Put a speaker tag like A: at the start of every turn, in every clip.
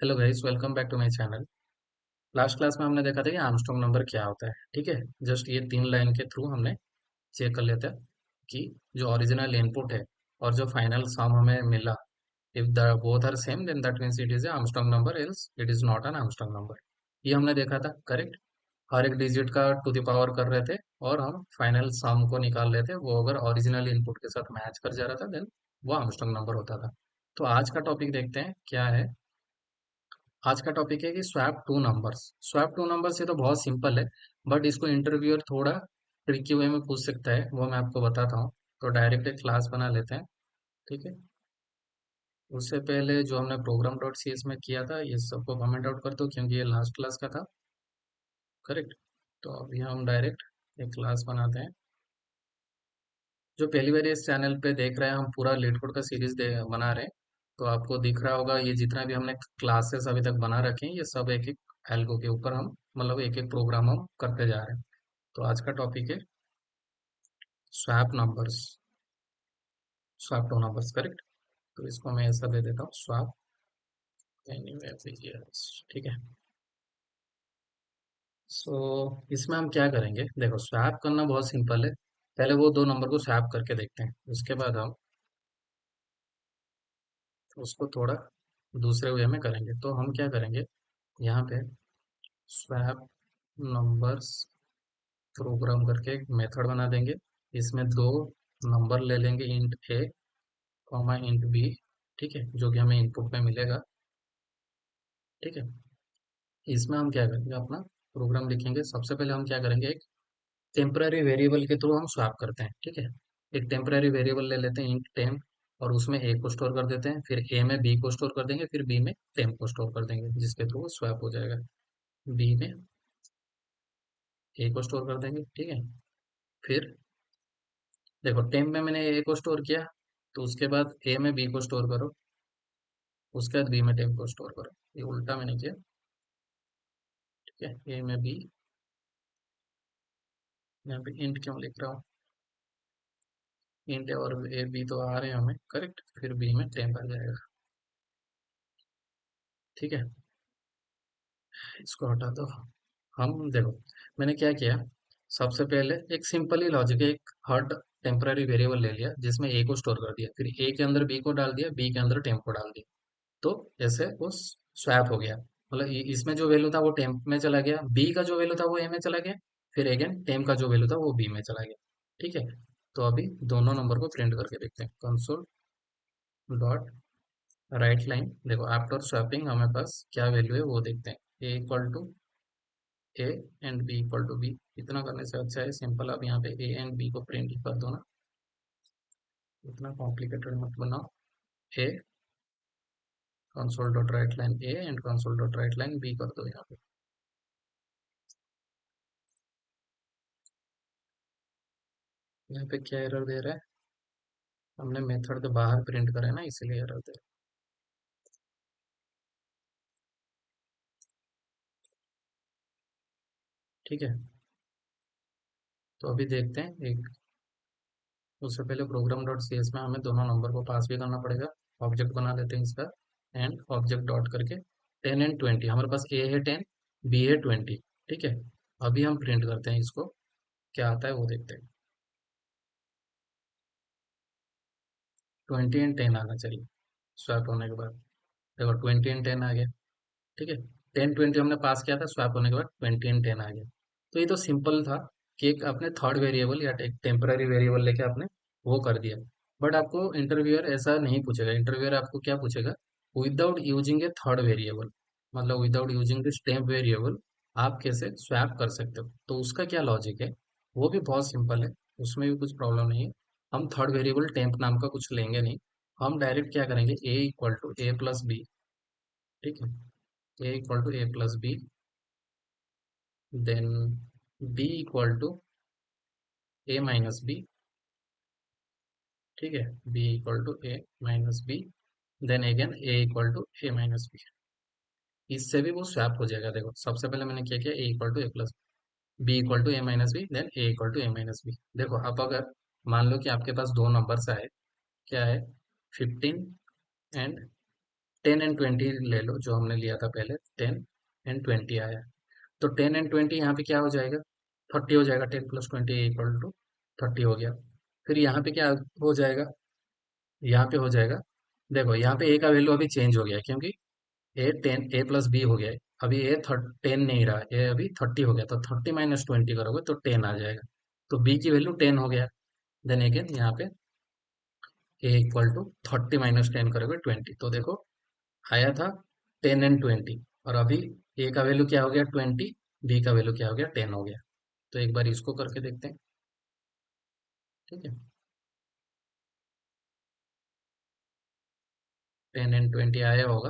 A: Hello guys, welcome back to my channel. Last class में हमने देखा था कि आर्मस्ट्रॉन्ग नंबर क्या होता है। ठीक है, जस्ट ये 3 लाइन के थ्रू हमने चेक कर लेते हैं कि जो ओरिजिनल इनपुट है और जो फाइनल सम हमें मिला, if the both are same then that means it is a Armstrong number, else it is not an Armstrong number. ये हमने देखा था, करेक्ट। हर एक डिजिट का टू द पावर कर रहे थे और हम फाइनल सम को निकाल रहे थे। वो अगर ओरिजिनल इनपुट के साथ मैच कर जा रहा था देन वो आर्मस्ट्रॉन्ग नंबर होता था। तो आज का टॉपिक देखते हैं क्या है। आज का टॉपिक है कि swap two numbers. Swap two numbers ये तो बहुत सिंपल है, बट इसको इंटरव्यूअर थोड़ा ट्रिकी वे में पूछ सकता है, वो मैं आपको बताता हूँ। तो डायरेक्ट एक क्लास बना लेते हैं। ठीक है, उससे पहले जो हमने प्रोग्राम डॉट सी एस में किया था ये सबको कमेंट आउट कर दो, क्योंकि ये लास्ट क्लास का था। करेक्ट। तो अभी हम डायरेक्ट एक क्लास बनाते हैं। जो पहली बार इस चैनल पे देख रहे हैं, हम पूरा लीड कोड का सीरीज बना रहे हैं। तो आपको दिख रहा होगा ये जितना भी हमने क्लासेस अभी तक बना रखे हैं, ये सब एक एक एल्गो के ऊपर हम मतलब एक एक प्रोग्राम हम करते जा रहे हैं। तो आज का टॉपिक है swap numbers, swap two numbers, correct. तो इसको मैं ऐसा दे देता हूँ, स्वैप एनीवेयर। ठीक है। सो इसमें हम क्या करेंगे, देखो स्वैप करना बहुत सिंपल है। पहले वो दो नंबर को स्वैप करके देखते हैं, उसके बाद हम उसको थोड़ा दूसरे वे में करेंगे। तो हम क्या करेंगे, यहाँ पे स्वैप नंबर्स प्रोग्राम करके एक मेथड बना देंगे। इसमें दो नंबर ले लेंगे, इंट ए कॉमा इंट बी। ठीक है, जो कि हमें इनपुट में मिलेगा। ठीक है, इसमें हम क्या करेंगे, अपना प्रोग्राम लिखेंगे। सबसे पहले हम क्या करेंगे, एक टेम्पररी वेरिएबल के थ्रू हम स्वैप करते हैं। ठीक है, एक टेम्पररी वेरिएबल ले लेते हैं इंट टेम्प, और उसमें ए को स्टोर कर देते हैं, फिर ए में बी को स्टोर कर देंगे, फिर बी में टेम्प को स्टोर कर देंगे, जिसके थ्रू वो स्वैप हो जाएगा। बी में ए को स्टोर कर देंगे। ठीक है, फिर देखो टेम्प में मैंने ए को स्टोर किया, तो उसके बाद ए में बी को स्टोर करो, उसके बाद बी में टेम्प को स्टोर करो। ये उल्टा मैंने किया। ठीक है, ए में बी, यहाँ पे इंट क्यों लिख रहा हूँ, इंट और ए बी तो आ रहे हैं हमें, करेक्ट। फिर बी में टेम्प आ जाएगा। ठीक है, इसको हटा दो। हम देखो मैंने क्या किया, सबसे पहले एक सिंपल ही लॉजिक है, एक हर टेम्पररी वेरिएबल ले लिया जिसमें ए को स्टोर कर दिया, फिर ए के अंदर बी को डाल दिया, बी के अंदर टेम्प को डाल दिया। तो ऐसे वो स्वैप हो गया, मतलब इसमें जो वैल्यू था वो टेम्प में चला गया, बी का जो वैल्यू था वो ए में चला गया, फिर अगेन टेम्प का जो वैल्यू था वो बी में चला गया। ठीक है, तो अभी दोनों नंबर को प्रिंट करके देखते हैं। कंसोल डॉट राइट लाइन, देखो आफ्टर स्वैपिंग हमें पास क्या वैल्यू है वो देखते हैं। A equal to a and b equal to b. इतना करने से अच्छा है सिंपल, आप यहाँ पे ए एंड बी को प्रिंट कर दो ना, इतना कॉम्प्लिकेटेड मत बनाओ। ए console dot write line a and console dot write line b कर दो यहाँ पे। यहाँ पे क्या एरर दे रहा है, हमने मेथड के बाहर प्रिंट करा है ना, इसीलिए एरर दे रहा है। ठीक है, तो अभी देखते हैं एक, उससे पहले प्रोग्राम डॉट सी एस में हमें दोनों नंबर को पास भी करना पड़ेगा। ऑब्जेक्ट बना देते हैं इसका, एंड ऑब्जेक्ट डॉट करके 10 एंड 20, हमारे पास ए है 10, बी है 20। ठीक है, अभी हम प्रिंट करते हैं इसको, क्या आता है वो देखते हैं। 20 एंड 10 आना चाहिए स्वैप होने के बाद। देखो 20 एंड 10 आ गया। ठीक है, 10 20 हमने पास किया था, स्वैप होने के बाद 20 एंड 10 आ गया। तो ये तो सिंपल था कि एक आपने थर्ड वेरिएबल या एक टेम्पररी वेरिएबल लेके आपने वो कर दिया। बट आपको इंटरव्यूअर ऐसा नहीं पूछेगा, इंटरव्यूअर आपको क्या पूछेगा, without using a third variable, मतलब without using this temp variable आप कैसे स्वैप कर सकते हो। तो उसका क्या लॉजिक है, वो भी बहुत सिंपल है, उसमें भी कुछ प्रॉब्लम नहीं है। हम थर्ड वेरिएबल टेम्प नाम का कुछ लेंगे नहीं, हम डायरेक्ट क्या करेंगे, a equal to a plus b. ठीक है, a equal to a plus b, then b equal to a minus b। ठीक है, b equal to a minus b, then again a equal to a minus b। इससे भी वो swap हो जाएगा। देखो सबसे पहले मैंने क्या किया, a equal to a plus b equal to a minus b, then a equal to a minus b। देखो अब अगर मान लो कि आपके पास दो नंबर्स आए, क्या है, 15 एंड 10 एंड 20 ले लो, जो हमने लिया था पहले, 10 एंड 20 आया। तो 10 एंड 20 यहाँ पे क्या हो जाएगा, 30 हो जाएगा, 10 + 20 = 30 हो गया। फिर यहाँ पे क्या हो जाएगा, यहाँ पे हो जाएगा, देखो यहाँ पे ए का वैल्यू अभी चेंज हो गया है, क्योंकि A+B हो गया है। अभी ए 10 नहीं रहा, ये अभी 30 हो गया, तो 30 - 20 करोगे तो 10 आ जाएगा। तो बी की वैल्यू 10 हो गया। देन अगेन यहाँ पे A = 30 - 10 करोगे 20, तो देखो आया था 10 एंड 20, और अभी ए का वैल्यू क्या हो गया, 20, बी का वैल्यू क्या हो गया, 10 हो गया। तो एक बार इसको करके देखते हैं। ठीक है, 10 एंड 20 आया होगा,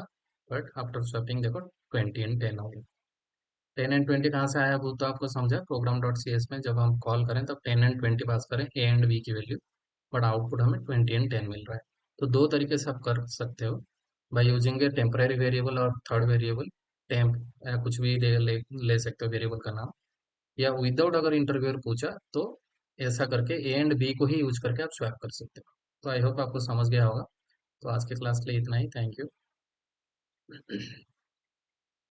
A: बट आफ्टर स्वैपिंग देखो 20 एंड 10 हो गया। 10 एंड 20 कहाँ से आया, वो तो आपको समझा, program.cs में जब हम कॉल करें तब 10 एंड 20 पास करें ए एंड बी की वैल्यू, बट आउटपुट हमें 20 एंड 10 मिल रहा है। तो दो तरीके से आप कर सकते हो, by using A temporary variable और थर्ड वेरिएबल, टेम्प या कुछ भी ले सकते हो वेरिएबल का नाम, या विदाउट अगर इंटरव्यूअर पूछा तो ऐसा करके ए एंड बी को ही यूज करके आप स्वैप कर सकते हो। तो आई होप आपको समझ गया होगा। तो आज की क्लास के लिए इतना ही, थैंक यू।